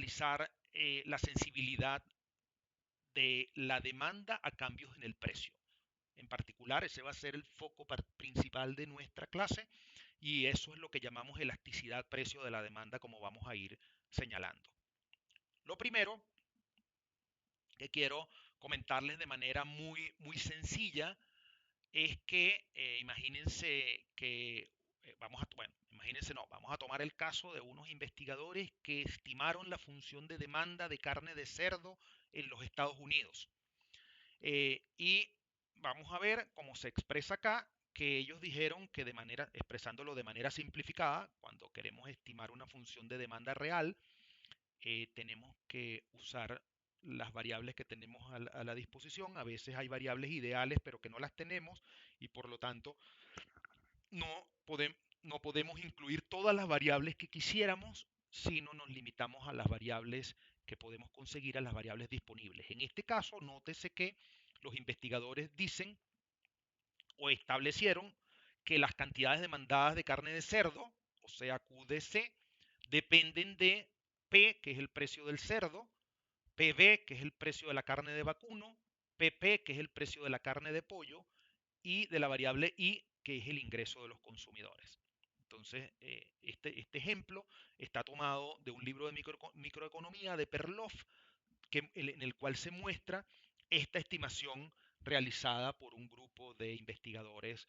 analizar la sensibilidad de la demanda a cambios en el precio. En particular, ese va a ser el foco principal de nuestra clase y eso es lo que llamamos elasticidad precio de la demanda, como vamos a ir señalando. Lo primero que quiero comentarles de manera muy sencilla es que imagínense que vamos a tomar el caso de unos investigadores que estimaron la función de demanda de carne de cerdo en los Estados Unidos. Y vamos a ver cómo se expresa acá, que ellos dijeron que expresándolo de manera simplificada, cuando queremos estimar una función de demanda real, tenemos que usar las variables que tenemos a la disposición. A veces hay variables ideales, pero que no las tenemos y por lo tanto no podemos incluir todas las variables que quisiéramos, sino nos limitamos a las variables que podemos conseguir, a las variables disponibles. En este caso, nótese que los investigadores dicen o establecieron que las cantidades demandadas de carne de cerdo, o sea, QDC, dependen de P, que es el precio del cerdo, PB, que es el precio de la carne de vacuno, PP, que es el precio de la carne de pollo, y de la variable I, que es el ingreso de los consumidores. Entonces, este ejemplo está tomado de un libro de microeconomía de Perloff, en el cual se muestra esta estimación realizada por un grupo de investigadores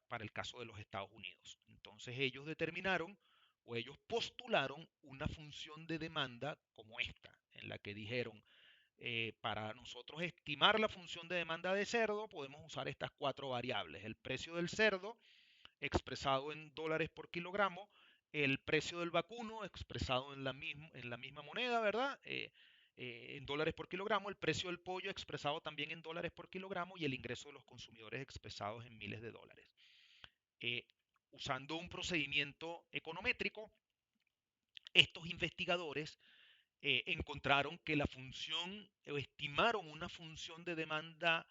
para el caso de los Estados Unidos. Entonces ellos determinaron o ellos postularon una función de demanda como esta, en la que dijeron, para nosotros estimar la función de demanda de cerdo, podemos usar estas cuatro variables. El precio del cerdo, expresado en dólares por kilogramo, el precio del vacuno, expresado en la misma moneda, ¿verdad? En dólares por kilogramo, el precio del pollo, expresado también en dólares por kilogramo, y el ingreso de los consumidores, expresados en miles de dólares. Eh, Usando un procedimiento econométrico, estos investigadores encontraron que la función, o estimaron una función de demanda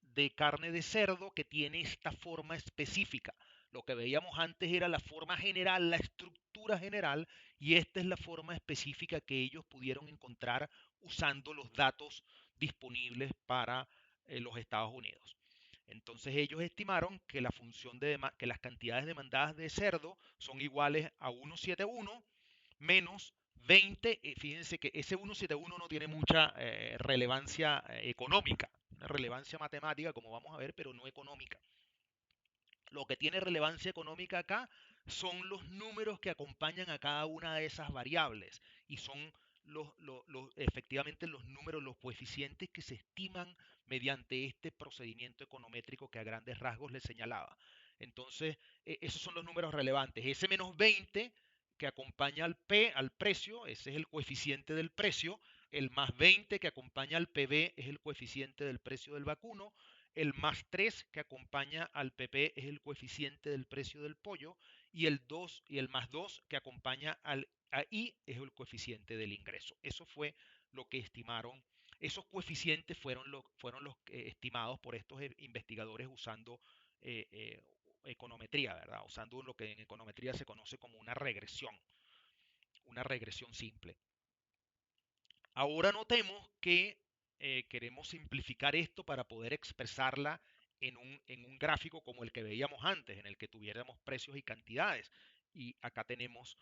de carne de cerdo que tiene esta forma específica. Lo que veíamos antes era la forma general, la estructura general, y esta es la forma específica que ellos pudieron encontrar usando los datos disponibles para los Estados Unidos. Entonces ellos estimaron que que las cantidades demandadas de cerdo son iguales a 171 menos 20. Fíjense que ese 171 no tiene mucha relevancia económica, una relevancia matemática como vamos a ver, pero no económica. Lo que tiene relevancia económica acá son los números que acompañan a cada una de esas variables y son efectivamente los números, los coeficientes que se estiman mediante este procedimiento econométrico que a grandes rasgos les señalaba. Entonces, esos son los números relevantes. Ese menos 20 que acompaña al P, al precio, ese es el coeficiente del precio. El más 20 que acompaña al PB es el coeficiente del precio del vacuno. El más 3 que acompaña al PP es el coeficiente del precio del pollo y el 2 y el más 2 que acompaña al a I es el coeficiente del ingreso. Eso fue lo que estimaron. Esos coeficientes fueron los estimados por estos investigadores usando econometría, ¿verdad? Usando lo que en econometría se conoce como una regresión simple. Ahora notemos que queremos simplificar esto para poder expresarla en un gráfico como el que veíamos antes, en el que tuviéramos precios y cantidades. Y acá tenemos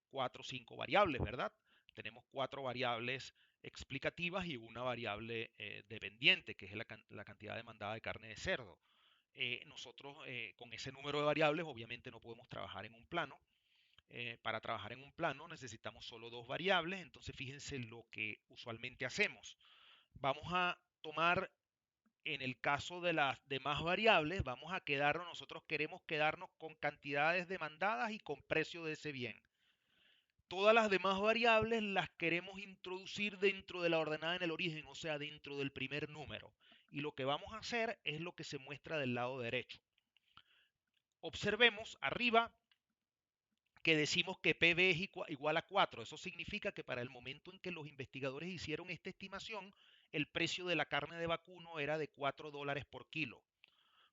cuatro o cinco variables, ¿verdad? Tenemos cuatro variables explicativas y una variable dependiente, que es la cantidad demandada de carne de cerdo. Nosotros con ese número de variables obviamente no podemos trabajar en un plano. Para trabajar en un plano necesitamos solo dos variables, entonces fíjense lo que usualmente hacemos. Vamos a tomar, en el caso de las demás variables, nosotros queremos quedarnos con cantidades demandadas y con precio de ese bien. Todas las demás variables las queremos introducir dentro de la ordenada en el origen, o sea, dentro del primer número. Y lo que vamos a hacer es lo que se muestra del lado derecho. Observemos arriba que decimos que PB es igual a 4. Eso significa que para el momento en que los investigadores hicieron esta estimación, el precio de la carne de vacuno era de $4 por kilo.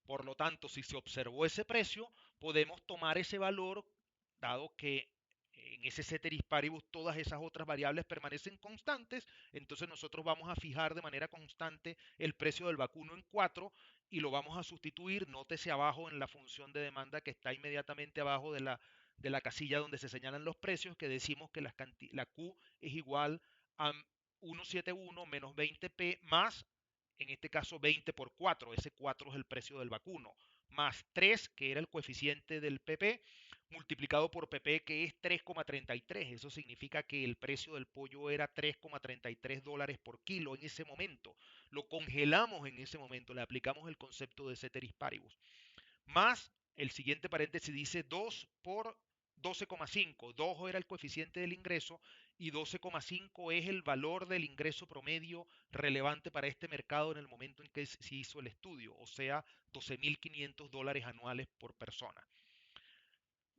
Por lo tanto, si se observó ese precio, podemos tomar ese valor, dado que en ese ceteris paribus todas esas otras variables permanecen constantes, entonces nosotros vamos a fijar de manera constante el precio del vacuno en 4 y lo vamos a sustituir, nótese abajo en la función de demanda que está inmediatamente abajo de la casilla donde se señalan los precios, que decimos que la Q es igual a 171 menos 20p más, en este caso 20 por 4, ese 4 es el precio del vacuno, más 3, que era el coeficiente del PP, multiplicado por PP, que es 3,33. Eso significa que el precio del pollo era 3,33 dólares por kilo en ese momento. Lo congelamos en ese momento, le aplicamos el concepto de ceteris paribus. Más el siguiente paréntesis dice 2 por 12,5. 2 era el coeficiente del ingreso y 12,5 es el valor del ingreso promedio relevante para este mercado en el momento en que se hizo el estudio, o sea, 12.500 dólares anuales por persona.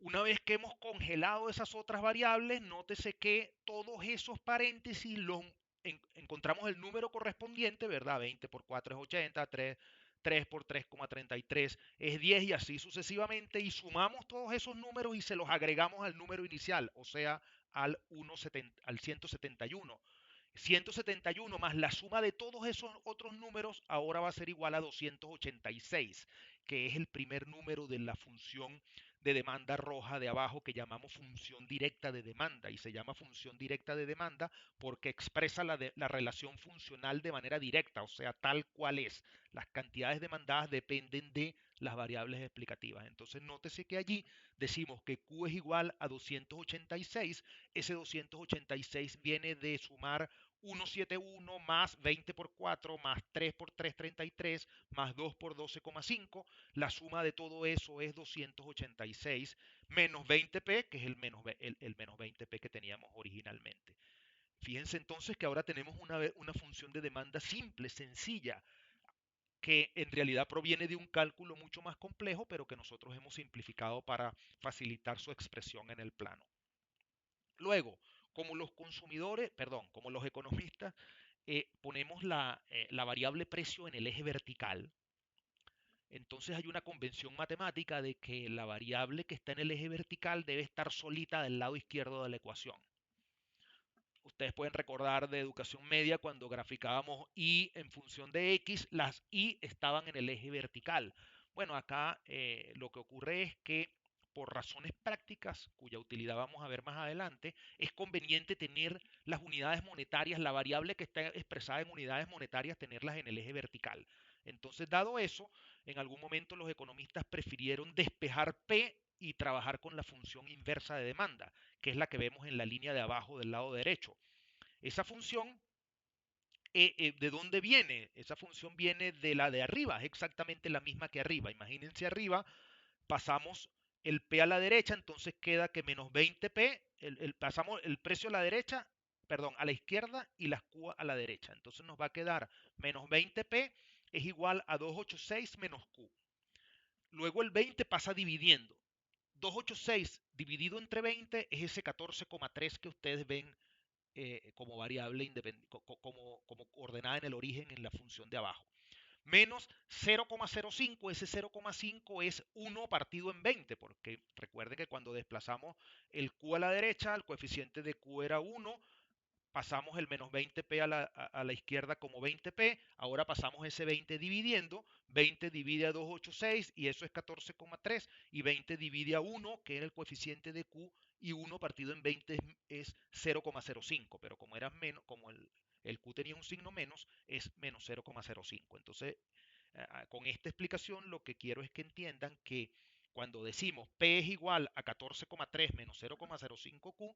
Una vez que hemos congelado esas otras variables, nótese que todos esos paréntesis encontramos el número correspondiente, ¿verdad? 20 por 4 es 80, 3 por 3,33 es 10 y así sucesivamente. Y sumamos todos esos números y se los agregamos al número inicial, o sea, al 171. 171 más la suma de todos esos otros números ahora va a ser igual a 286, que es el primer número de la función de demanda roja de abajo que llamamos función directa de demanda, y se llama función directa de demanda porque expresa la relación funcional de manera directa, o sea, tal cual es. Las cantidades demandadas dependen de las variables explicativas. Entonces, nótese que allí decimos que Q es igual a 286. Ese 286 viene de sumar 171 más 20 por 4 más 3 por 3,33 más 2 por 12,5. La suma de todo eso es 286 menos 20p, que es el menos 20p que teníamos originalmente. Fíjense entonces que ahora tenemos una función de demanda simple, sencilla, que en realidad proviene de un cálculo mucho más complejo, pero que nosotros hemos simplificado para facilitar su expresión en el plano. Luego, como los consumidores, perdón, como los economistas, ponemos la variable precio en el eje vertical, entonces hay una convención matemática de que la variable que está en el eje vertical debe estar solita del lado izquierdo de la ecuación. Ustedes pueden recordar de educación media cuando graficábamos y en función de x, las y estaban en el eje vertical. Bueno, acá lo que ocurre es que por razones prácticas, cuya utilidad vamos a ver más adelante, es conveniente tener las unidades monetarias, la variable que está expresada en unidades monetarias, tenerlas en el eje vertical. Entonces, dado eso, en algún momento los economistas prefirieron despejar P y trabajar con la función inversa de demanda, que es la que vemos en la línea de abajo del lado derecho. Esa función, ¿de dónde viene? Esa función viene de la de arriba, es exactamente la misma que arriba. Imagínense arriba, pasamos el P a la derecha, entonces queda que menos 20p, pasamos el precio a la derecha, perdón, a la izquierda y las Q a la derecha. Entonces nos va a quedar menos 20p es igual a 286 menos Q. Luego el 20 pasa dividiendo. 286 dividido entre 20 es ese 14,3 que ustedes ven como variable independiente, como ordenada en el origen en la función de abajo. Menos 0,05, ese 0,5 es 1 partido en 20, porque recuerden que cuando desplazamos el Q a la derecha, el coeficiente de Q era 1, pasamos el menos 20p a la izquierda como 20p, ahora pasamos ese 20 dividiendo, 20 divide a 286 y eso es 14,3 y 20 divide a 1, que era el coeficiente de Q, y 1 partido en 20 es 0,05, pero como era menos, como el Q tenía un signo menos, es menos 0,05. Entonces, con esta explicación lo que quiero es que entiendan que cuando decimos P es igual a 14,3 menos 0,05Q,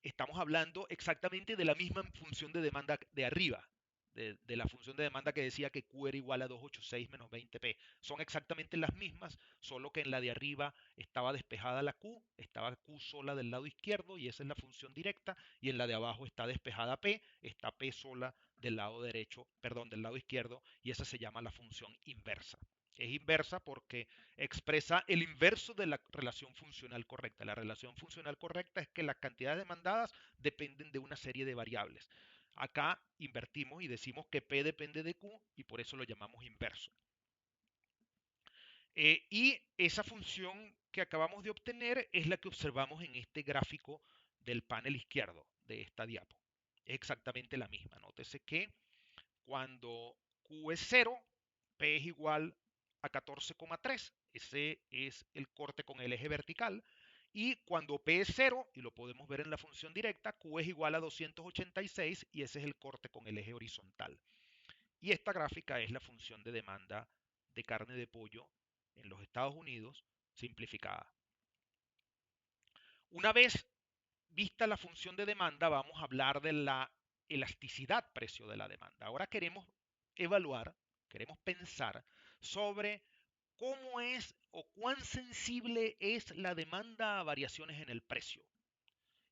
estamos hablando exactamente de la misma función de demanda de arriba, de la función de demanda que decía que Q era igual a 286 menos 20p. Son exactamente las mismas, solo que en la de arriba estaba despejada la Q, estaba Q sola del lado izquierdo y esa es la función directa, y en la de abajo está despejada P, está P sola del lado derecho, perdón, del lado izquierdo, y esa se llama la función inversa. Es inversa porque expresa el inverso de la relación funcional correcta. La relación funcional correcta es que las cantidades demandadas dependen de una serie de variables. Acá invertimos y decimos que P depende de Q y por eso lo llamamos inverso. Y esa función que acabamos de obtener es la que observamos en este gráfico del panel izquierdo de esta diapo. Es exactamente la misma. Nótese que cuando Q es 0, P es igual a 14,3. Ese es el corte con el eje vertical. Y cuando P es 0, y lo podemos ver en la función directa, Q es igual a 286 y ese es el corte con el eje horizontal. Y esta gráfica es la función de demanda de carne de pollo en los Estados Unidos simplificada. Una vez vista la función de demanda, vamos a hablar de la elasticidad precio de la demanda. Ahora queremos evaluar, queremos pensar sobre cómo es o cuán sensible es la demanda a variaciones en el precio.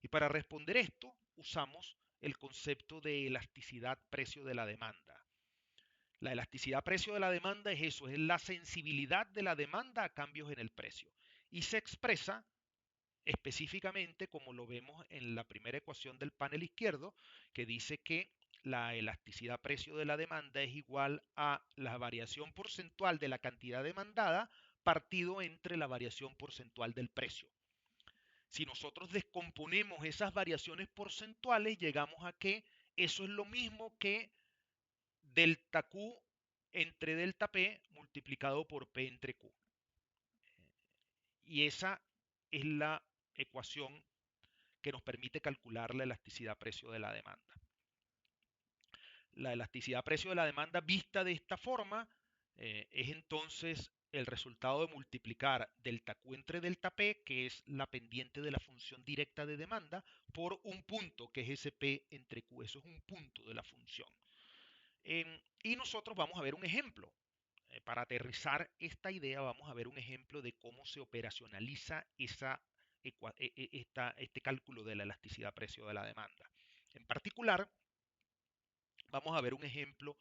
Y para responder esto, usamos el concepto de elasticidad precio de la demanda. La elasticidad precio de la demanda es eso, es la sensibilidad de la demanda a cambios en el precio. Y se expresa específicamente como lo vemos en la primera ecuación del panel izquierdo, que dice que la elasticidad precio de la demanda es igual a la variación porcentual de la cantidad demandada partido entre la variación porcentual del precio. Si nosotros descomponemos esas variaciones porcentuales, llegamos a que eso es lo mismo que delta Q entre delta P multiplicado por P entre Q. Y esa es la ecuación que nos permite calcular la elasticidad precio de la demanda. La elasticidad precio de la demanda vista de esta forma es entonces el resultado de multiplicar delta Q entre delta P, que es la pendiente de la función directa de demanda, por un punto, que es ese P entre Q. Eso es un punto de la función. Y nosotros vamos a ver un ejemplo. Para aterrizar esta idea, vamos a ver un ejemplo de cómo se operacionaliza este cálculo de la elasticidad precio de la demanda. En particular, vamos a ver un ejemplo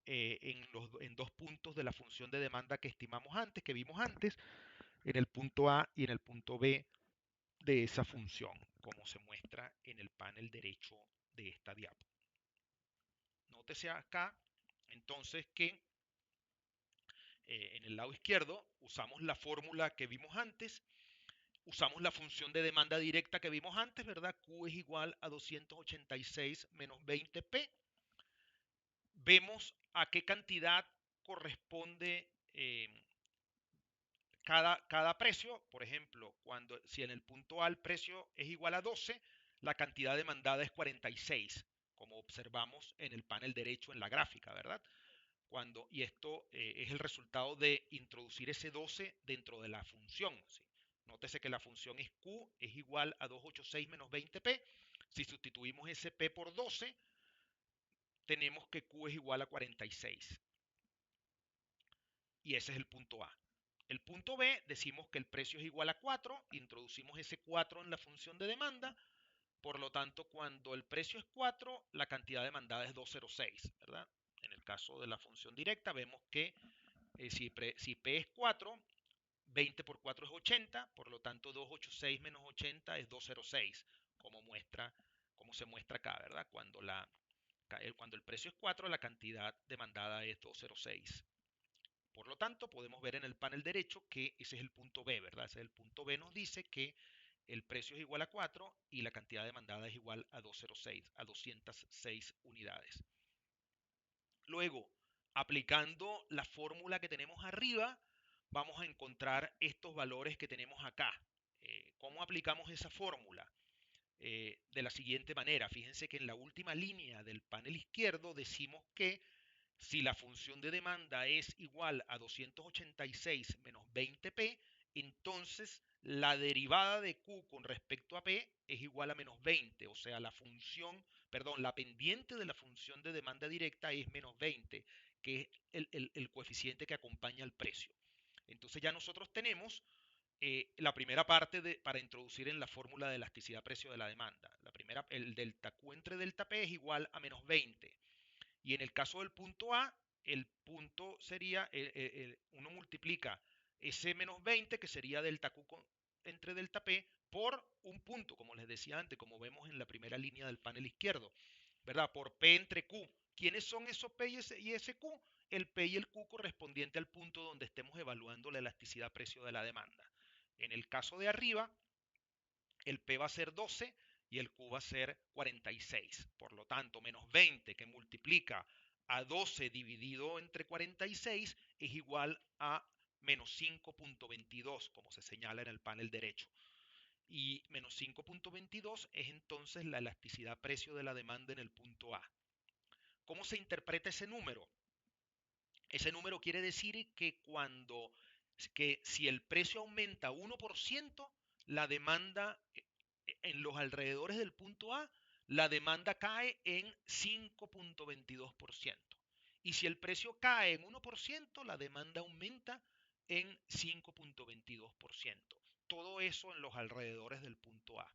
en dos puntos de la función de demanda que estimamos antes, que vimos antes, en el punto A y en el punto B de esa función, como se muestra en el panel derecho de esta diapo. Nótese acá, entonces, que en el lado izquierdo usamos la fórmula que vimos antes, usamos la función de demanda directa que vimos antes, ¿verdad? Q es igual a 286 menos 20P. Vemos a qué cantidad corresponde cada precio. Por ejemplo, si en el punto A el precio es igual a 12, la cantidad demandada es 46, como observamos en el panel derecho en la gráfica, ¿verdad? Y esto es el resultado de introducir ese 12 dentro de la función. ¿Sí? Nótese que la función es Q es igual a 286 menos 20P. Si sustituimos ese P por 12, tenemos que Q es igual a 46. Y ese es el punto A. El punto B, decimos que el precio es igual a 4, introducimos ese 4 en la función de demanda, por lo tanto, cuando el precio es 4, la cantidad demandada es 206, ¿verdad? En el caso de la función directa, vemos que si P es 4, 20 por 4 es 80, por lo tanto 286 menos 80 es 206, como se muestra acá, ¿verdad? Cuando el precio es 4, la cantidad demandada es 206. Por lo tanto, podemos ver en el panel derecho que ese es el punto B, ¿verdad? Ese es el punto B, nos dice que el precio es igual a 4 y la cantidad demandada es igual a 206, a 206 unidades. Luego, aplicando la fórmula que tenemos arriba, vamos a encontrar estos valores que tenemos acá. ¿Cómo aplicamos esa fórmula? De la siguiente manera, fíjense que en la última línea del panel izquierdo decimos que si la función de demanda es igual a 286 menos 20P, entonces la derivada de Q con respecto a P es igual a menos 20, o sea, la pendiente de la función de demanda directa es menos 20, que es el coeficiente que acompaña al precio. Entonces ya nosotros tenemos la primera parte para introducir en la fórmula de elasticidad precio de la demanda. El delta Q entre delta P es igual a menos 20. Y en el caso del punto A, el punto sería, uno multiplica ese menos 20, que sería delta Q entre delta P, por un punto, como les decía antes, como vemos en la primera línea del panel izquierdo, ¿verdad? Por P entre Q. ¿Quiénes son esos P y ese Q? El P y el Q correspondiente al punto donde estemos evaluando la elasticidad precio de la demanda. En el caso de arriba, el P va a ser 12 y el Q va a ser 46. Por lo tanto, menos 20 que multiplica a 12 dividido entre 46 es igual a menos 5.22, como se señala en el panel derecho. Y menos 5.22 es entonces la elasticidad precio de la demanda en el punto A. ¿Cómo se interpreta ese número? Ese número quiere decir que si el precio aumenta 1%, la demanda en los alrededores del punto A, la demanda cae en 5.22%. Y si el precio cae en 1%, la demanda aumenta en 5.22%. Todo eso en los alrededores del punto A.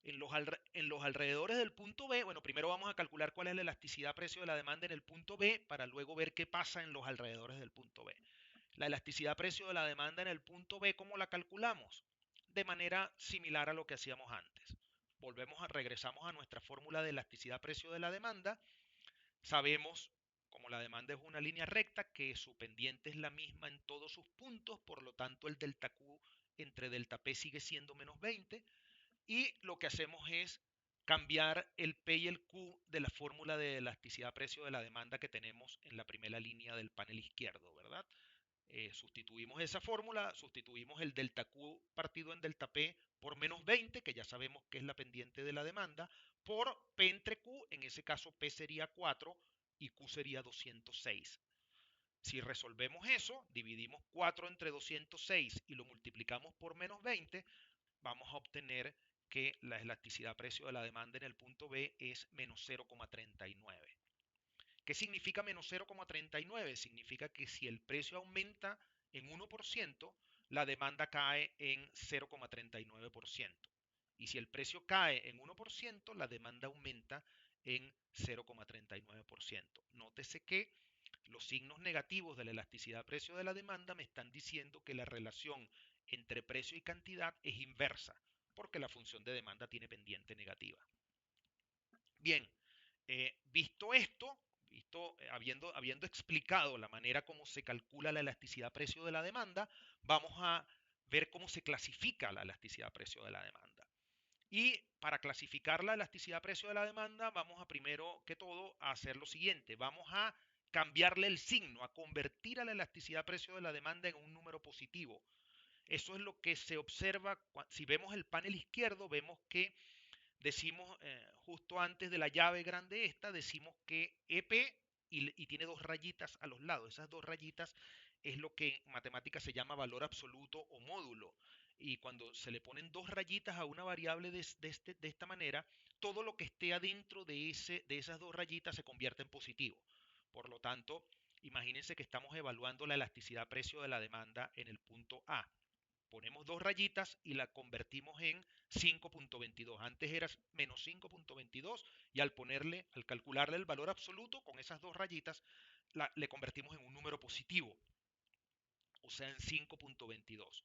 En los alrededores del punto B, bueno, primero vamos a calcular cuál es la elasticidad precio de la demanda en el punto B para luego ver qué pasa en los alrededores del punto B. La elasticidad precio de la demanda en el punto B, ¿cómo la calculamos? De manera similar a lo que hacíamos antes. Regresamos a nuestra fórmula de elasticidad precio de la demanda. Sabemos, como la demanda es una línea recta, que su pendiente es la misma en todos sus puntos, por lo tanto el delta Q entre delta P sigue siendo menos 20. Y lo que hacemos es cambiar el P y el Q de la fórmula de elasticidad precio de la demanda que tenemos en la primera línea del panel izquierdo, ¿verdad? Sustituimos esa fórmula, sustituimos el delta Q partido en delta P por menos 20, que ya sabemos que es la pendiente de la demanda, por P entre Q, en ese caso P sería 4 y Q sería 206. Si resolvemos eso, dividimos 4 entre 206 y lo multiplicamos por menos 20, vamos a obtener que la elasticidad precio de la demanda en el punto B es menos 0,39. ¿Qué significa menos 0,39? Significa que si el precio aumenta en 1%, la demanda cae en 0,39%. Y si el precio cae en 1%, la demanda aumenta en 0,39%. Nótese que los signos negativos de la elasticidad precio de la demanda me están diciendo que la relación entre precio y cantidad es inversa, porque la función de demanda tiene pendiente negativa. Bien, visto esto, habiendo explicado la manera como se calcula la elasticidad precio de la demanda, vamos a ver cómo se clasifica la elasticidad precio de la demanda. Y para clasificar la elasticidad precio de la demanda, vamos a primero que todo a hacer lo siguiente. Vamos a cambiarle el signo, a convertir a la elasticidad precio de la demanda en un número positivo. Eso es lo que se observa. Si vemos el panel izquierdo, vemos que decimos justo antes de la llave grande esta, decimos que EP y tiene dos rayitas a los lados. Esas dos rayitas es lo que en matemáticas se llama valor absoluto o módulo. Y cuando se le ponen dos rayitas a una variable de esta manera, todo lo que esté adentro de esas dos rayitas se convierte en positivo. Por lo tanto, imagínense que estamos evaluando la elasticidad precio de la demanda en el punto A. Ponemos dos rayitas y la convertimos en 5.22. Antes era menos 5.22 y al calcularle el valor absoluto con esas dos rayitas, le convertimos en un número positivo, o sea, en 5.22.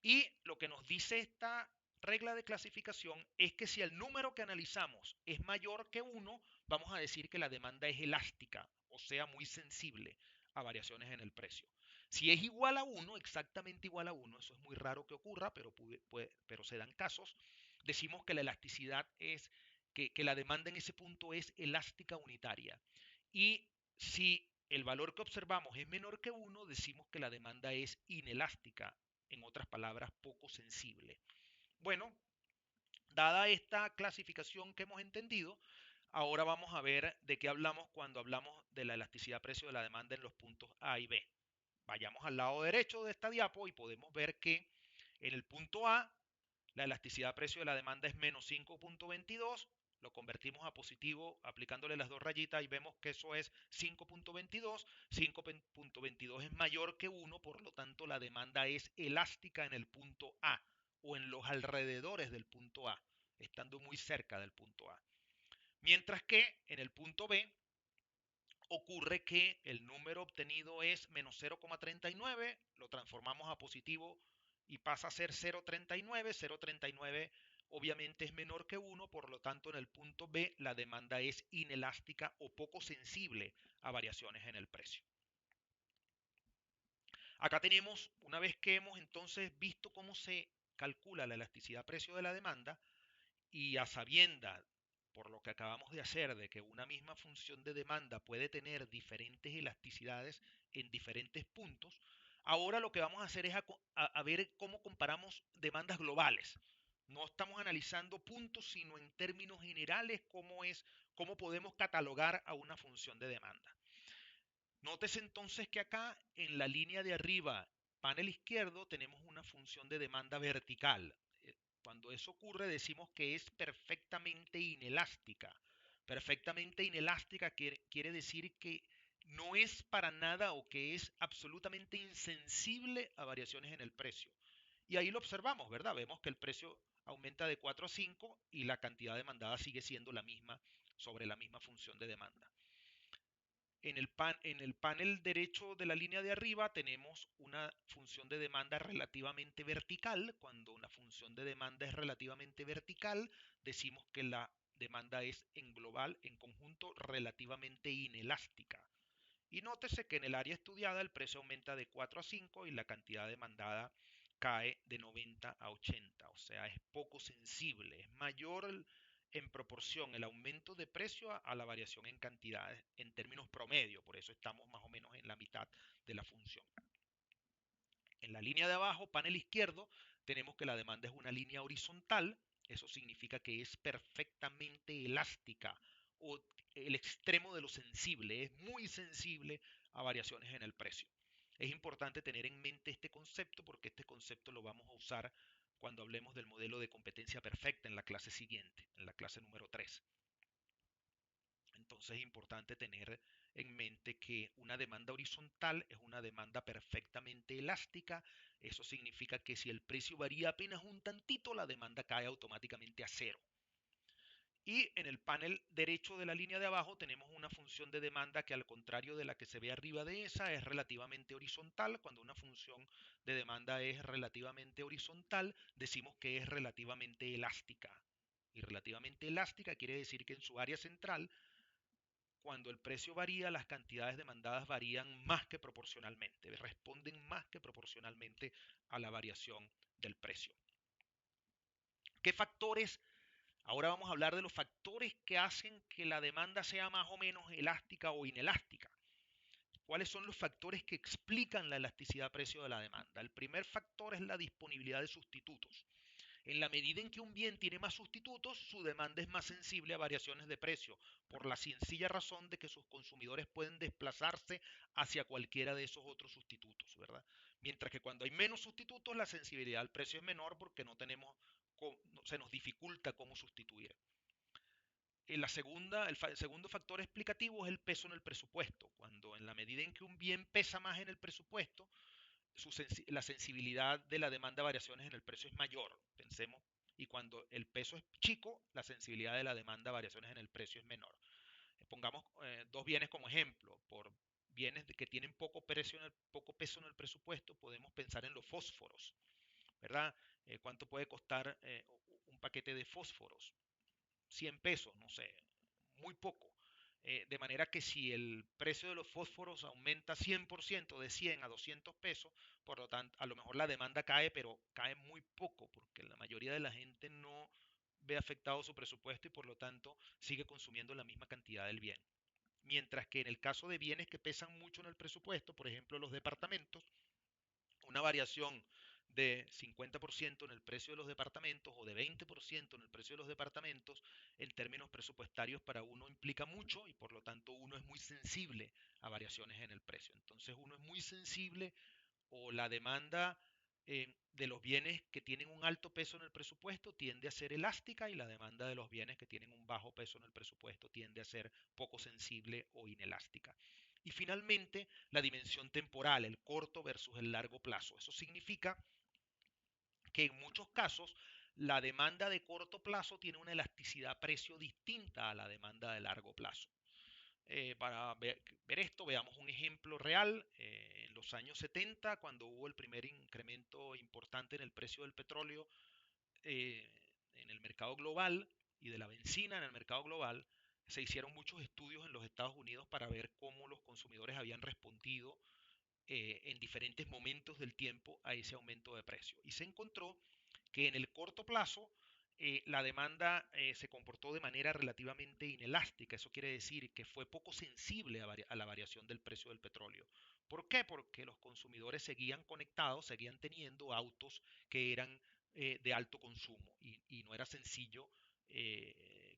Y lo que nos dice esta regla de clasificación es que si el número que analizamos es mayor que 1, vamos a decir que la demanda es elástica, o sea, muy sensible a variaciones en el precio. Si es igual a 1, exactamente igual a 1, eso es muy raro que ocurra, pero se dan casos, decimos que la elasticidad es, que la demanda en ese punto es elástica unitaria. Y si el valor que observamos es menor que 1, decimos que la demanda es inelástica, en otras palabras, poco sensible. Bueno, dada esta clasificación que hemos entendido, ahora vamos a ver de qué hablamos cuando hablamos de la elasticidad precio de la demanda en los puntos A y B. Vayamos al lado derecho de esta diapo y podemos ver que en el punto A la elasticidad precio de la demanda es menos 5.22, lo convertimos a positivo aplicándole las dos rayitas y vemos que eso es 5.22. 5.22 es mayor que 1, por lo tanto la demanda es elástica en el punto A o en los alrededores del punto A, estando muy cerca del punto A. Mientras que en el punto B ocurre que el número obtenido es menos 0,39, lo transformamos a positivo y pasa a ser 0,39. 0,39 obviamente es menor que 1, por lo tanto en el punto B la demanda es inelástica o poco sensible a variaciones en el precio. Acá tenemos, una vez que hemos entonces visto cómo se calcula la elasticidad precio de la demanda y a sabienda, por lo que acabamos de hacer, de que una misma función de demanda puede tener diferentes elasticidades en diferentes puntos, ahora lo que vamos a hacer es a ver cómo comparamos demandas globales. No estamos analizando puntos, sino en términos generales cómo podemos catalogar a una función de demanda. Nótese entonces que acá en la línea de arriba, panel izquierdo, tenemos una función de demanda vertical. Cuando eso ocurre decimos que es perfectamente inelástica. Perfectamente inelástica quiere decir que no es para nada o que es absolutamente insensible a variaciones en el precio. Y ahí lo observamos, ¿verdad? Vemos que el precio aumenta de 4 a 5 y la cantidad demandada sigue siendo la misma sobre la misma función de demanda. En el panel derecho de la línea de arriba tenemos una función de demanda relativamente vertical. Cuando una función de demanda es relativamente vertical, decimos que la demanda es en global, en conjunto, relativamente inelástica. Y nótese que en el área estudiada el precio aumenta de 4 a 5 y la cantidad demandada cae de 90 a 80, o sea, es poco sensible, es mayor en proporción el aumento de precio a la variación en cantidades en términos promedio, por eso estamos más o menos en la mitad de la función. En la línea de abajo, panel izquierdo, tenemos que la demanda es una línea horizontal, eso significa que es perfectamente elástica o el extremo de lo sensible, es muy sensible a variaciones en el precio. Es importante tener en mente este concepto porque este concepto lo vamos a usar cuando hablemos del modelo de competencia perfecta en la clase siguiente, en la clase número 3. Entonces es importante tener en mente que una demanda horizontal es una demanda perfectamente elástica. Eso significa que si el precio varía apenas un tantito, la demanda cae automáticamente a cero. Y en el panel derecho de la línea de abajo tenemos una función de demanda que al contrario de la que se ve arriba de esa es relativamente horizontal. Cuando una función de demanda es relativamente horizontal, decimos que es relativamente elástica. Y relativamente elástica quiere decir que en su área central cuando el precio varía, las cantidades demandadas varían más que proporcionalmente, responden más que proporcionalmente a la variación del precio. ¿Qué factores? Ahora vamos a hablar de los factores que hacen que la demanda sea más o menos elástica o inelástica. ¿Cuáles son los factores que explican la elasticidad precio de la demanda? El primer factor es la disponibilidad de sustitutos. En la medida en que un bien tiene más sustitutos, su demanda es más sensible a variaciones de precio, por la sencilla razón de que sus consumidores pueden desplazarse hacia cualquiera de esos otros sustitutos, ¿verdad? Mientras que cuando hay menos sustitutos, la sensibilidad al precio es menor porque se nos dificulta cómo sustituir. El segundo factor explicativo es el peso en el presupuesto. Cuando en la medida en que un bien pesa más en el presupuesto, la sensibilidad de la demanda a variaciones en el precio es mayor, pensemos, y cuando el peso es chico, la sensibilidad de la demanda a variaciones en el precio es menor. Pongamos dos bienes como ejemplo. Por bienes que tienen poco peso en el presupuesto, podemos pensar en los fósforos, ¿verdad? ¿Cuánto puede costar un paquete de fósforos? 100 pesos, no sé, muy poco. De manera que si el precio de los fósforos aumenta 100% de 100 a 200 pesos, por lo tanto, a lo mejor la demanda cae, pero cae muy poco, porque la mayoría de la gente no ve afectado su presupuesto y por lo tanto sigue consumiendo la misma cantidad del bien. Mientras que en el caso de bienes que pesan mucho en el presupuesto, por ejemplo los departamentos, una variación de 50% en el precio de los departamentos o de 20% en el precio de los departamentos, en términos presupuestarios para uno implica mucho y por lo tanto uno es muy sensible a variaciones en el precio. Entonces uno es muy sensible o la demanda de los bienes que tienen un alto peso en el presupuesto tiende a ser elástica y la demanda de los bienes que tienen un bajo peso en el presupuesto tiende a ser poco sensible o inelástica. Y finalmente, la dimensión temporal, el corto versus el largo plazo. Eso significa que en muchos casos la demanda de corto plazo tiene una elasticidad precio distinta a la demanda de largo plazo. Para ver esto, veamos un ejemplo real. En los años 70, cuando hubo el primer incremento importante en el precio del petróleo en el mercado global y de la benzina en el mercado global, se hicieron muchos estudios en los Estados Unidos para ver cómo los consumidores habían respondido en diferentes momentos del tiempo a ese aumento de precio. Y se encontró que en el corto plazo la demanda se comportó de manera relativamente inelástica. Eso quiere decir que fue poco sensible a la variación del precio del petróleo. ¿Por qué? Porque los consumidores seguían conectados, seguían teniendo autos que eran de alto consumo y no era sencillo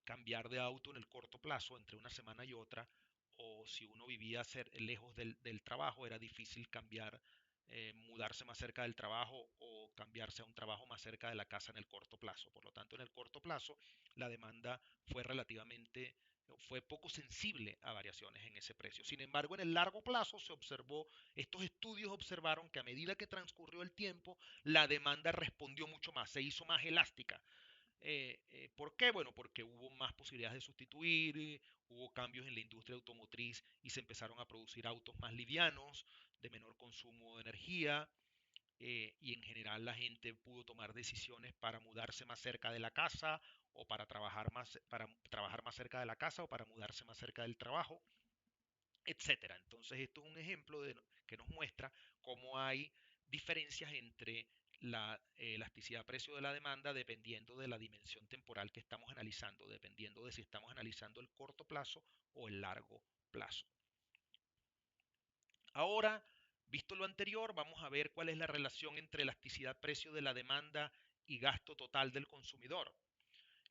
cambiar de auto en el corto plazo entre una semana y otra, o si uno vivía lejos del trabajo era difícil cambiar, mudarse más cerca del trabajo o cambiarse a un trabajo más cerca de la casa en el corto plazo. Por lo tanto, en el corto plazo la demanda fue poco sensible a variaciones en ese precio. Sin embargo, en el largo plazo estos estudios observaron que a medida que transcurrió el tiempo, la demanda respondió mucho más, se hizo más elástica. ¿Por qué? Bueno, porque hubo más posibilidades de sustituir, hubo cambios en la industria automotriz y se empezaron a producir autos más livianos, de menor consumo de energía, y en general la gente pudo tomar decisiones para mudarse más cerca de la casa o para trabajar más cerca de la casa o para mudarse más cerca del trabajo, etcétera. Entonces, esto es un ejemplo que nos muestra cómo hay diferencias entre la elasticidad precio de la demanda dependiendo de la dimensión temporal que estamos analizando, dependiendo de si estamos analizando el corto plazo o el largo plazo. Ahora, visto lo anterior, vamos a ver cuál es la relación entre elasticidad precio de la demanda y gasto total del consumidor.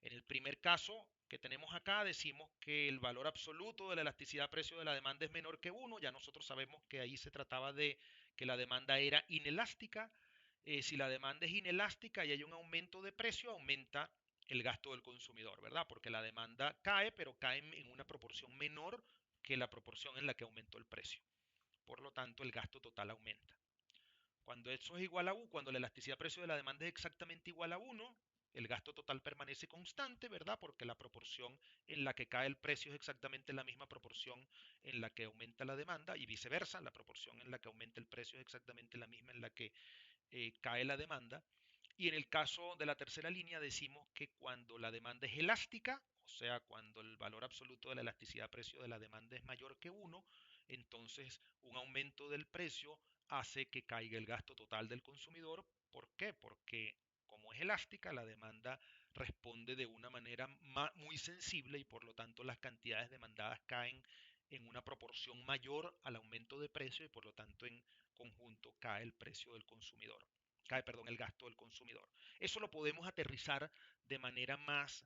En el primer caso que tenemos acá, decimos que el valor absoluto de la elasticidad precio de la demanda es menor que 1. Ya nosotros sabemos que ahí se trataba de que la demanda era inelástica. Si la demanda es inelástica y hay un aumento de precio, aumenta el gasto del consumidor, ¿verdad? Porque la demanda cae, pero cae en una proporción menor que la proporción en la que aumentó el precio. Por lo tanto, el gasto total aumenta. Cuando eso es igual a 1, cuando la elasticidad de precio de la demanda es exactamente igual a 1, el gasto total permanece constante, ¿verdad? Porque la proporción en la que cae el precio es exactamente la misma proporción en la que aumenta la demanda y viceversa, la proporción en la que aumenta el precio es exactamente la misma en la que cae la demanda. Y en el caso de la tercera línea decimos que cuando la demanda es elástica, o sea, cuando el valor absoluto de la elasticidad precio de la demanda es mayor que 1, entonces un aumento del precio hace que caiga el gasto total del consumidor. ¿Por qué? Porque como es elástica, la demanda responde de una manera muy sensible y por lo tanto las cantidades demandadas caen en una proporción mayor al aumento de precio y por lo tanto en conjunto cae el precio del consumidor, cae, perdón, el gasto del consumidor. Eso lo podemos aterrizar de manera más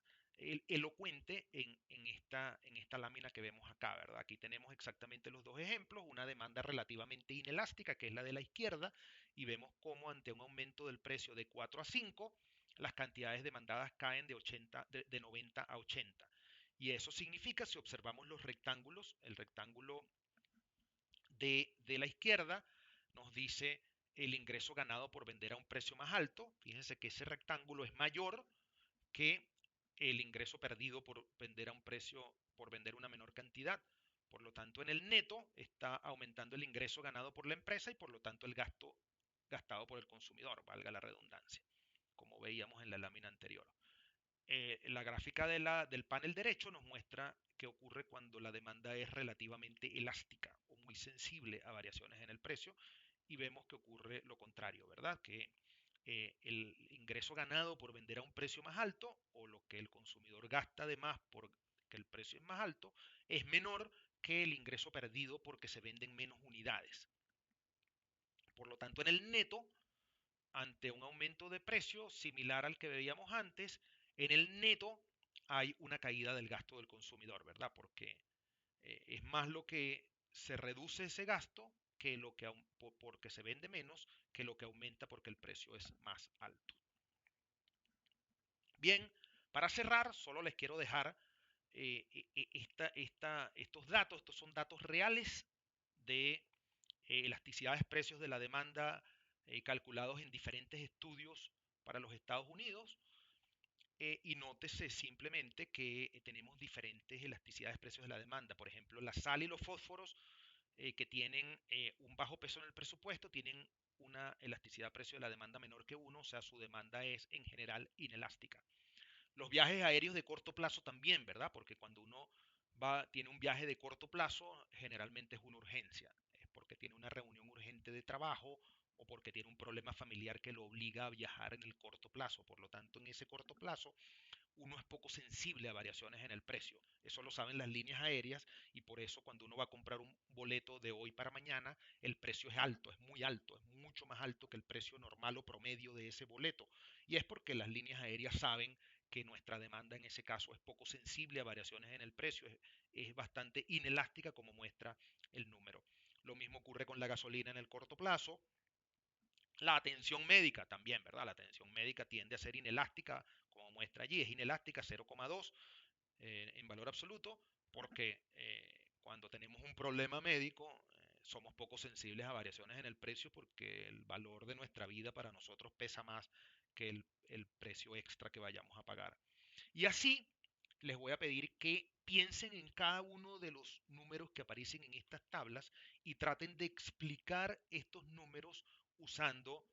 elocuente en esta lámina que vemos acá, ¿verdad? Aquí tenemos exactamente los dos ejemplos, una demanda relativamente inelástica, que es la de la izquierda, y vemos cómo ante un aumento del precio de 4 a 5, las cantidades demandadas caen de 90 a 80. Y eso significa, si observamos los rectángulos, el rectángulo de la izquierda nos dice el ingreso ganado por vender a un precio más alto. Fíjense que ese rectángulo es mayor que el ingreso perdido por vender a un precio, por vender una menor cantidad. Por lo tanto, en el neto está aumentando el ingreso ganado por la empresa y por lo tanto el gasto gastado por el consumidor, valga la redundancia, como veíamos en la lámina anterior. La gráfica del panel derecho nos muestra qué ocurre cuando la demanda es relativamente elástica o muy sensible a variaciones en el precio y vemos que ocurre lo contrario, ¿verdad? Que el ingreso ganado por vender a un precio más alto o lo que el consumidor gasta de más porque el precio es más alto es menor que el ingreso perdido porque se venden menos unidades. Por lo tanto, en el neto, ante un aumento de precio similar al que veíamos antes, en el neto hay una caída del gasto del consumidor, ¿verdad? Porque es más lo que se reduce ese gasto que porque se vende menos que lo que aumenta porque el precio es más alto. Bien, para cerrar, solo les quiero dejar estos datos. Estos son datos reales de elasticidades precios de la demanda calculados en diferentes estudios para los Estados Unidos. Y nótese simplemente que tenemos diferentes elasticidades precios de la demanda. Por ejemplo, la sal y los fósforos que tienen un bajo peso en el presupuesto tienen una elasticidad precio de la demanda menor que 1, o sea, su demanda es en general inelástica. Los viajes aéreos de corto plazo también, ¿verdad? Porque cuando uno tiene un viaje de corto plazo, generalmente es una urgencia, es porque tiene una reunión urgente de trabajo o porque tiene un problema familiar que lo obliga a viajar en el corto plazo. Por lo tanto, en ese corto plazo uno es poco sensible a variaciones en el precio. Eso lo saben las líneas aéreas y por eso cuando uno va a comprar un boleto de hoy para mañana, el precio es alto, es muy alto, es mucho más alto que el precio normal o promedio de ese boleto. Y es porque las líneas aéreas saben que nuestra demanda en ese caso es poco sensible a variaciones en el precio, es bastante inelástica como muestra el número. Lo mismo ocurre con la gasolina en el corto plazo. La atención médica también, ¿verdad? La atención médica tiende a ser inelástica, como muestra allí, es inelástica 0,2 en valor absoluto, porque cuando tenemos un problema médico somos poco sensibles a variaciones en el precio porque el valor de nuestra vida para nosotros pesa más que el precio extra que vayamos a pagar. Y así les voy a pedir que piensen en cada uno de los números que aparecen en estas tablas y traten de explicar estos números usando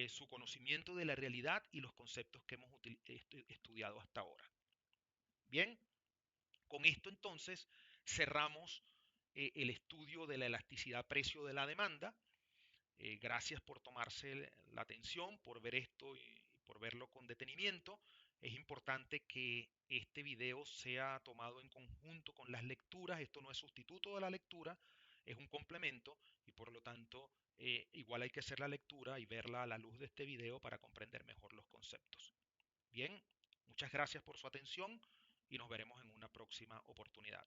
su conocimiento de la realidad y los conceptos que hemos estudiado hasta ahora. Bien, con esto entonces cerramos el estudio de la elasticidad precio de la demanda. Gracias por tomarse la atención, por ver esto y por verlo con detenimiento. Es importante que este video sea tomado en conjunto con las lecturas. Esto no es sustituto de la lectura, es un complemento y por lo tanto igual hay que hacer la lectura y verla a la luz de este video para comprender mejor los conceptos. Bien, muchas gracias por su atención y nos veremos en una próxima oportunidad.